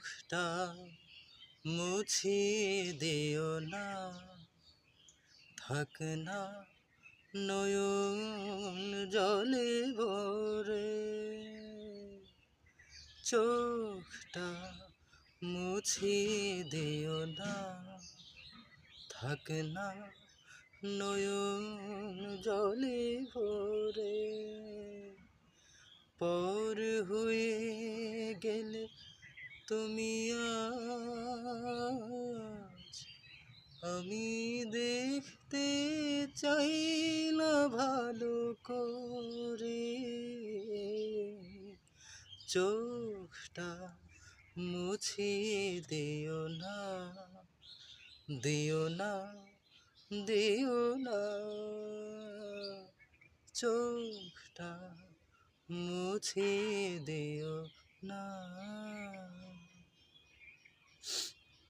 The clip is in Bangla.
চোখটা মুছিয়ে দিও না, থাক না নয়ন জলে ভরে। চোখটা মুছিয়ে দিও না, থাক না নয়ন জলে ভরে। পর হয়ে গেলে তুমি আজ, আমি দেখতে চাই না ভালো করে। চোখটা মুছিয়ে দিও না, দিও না, দিও না। চোখটা মুছিয়ে দিও না।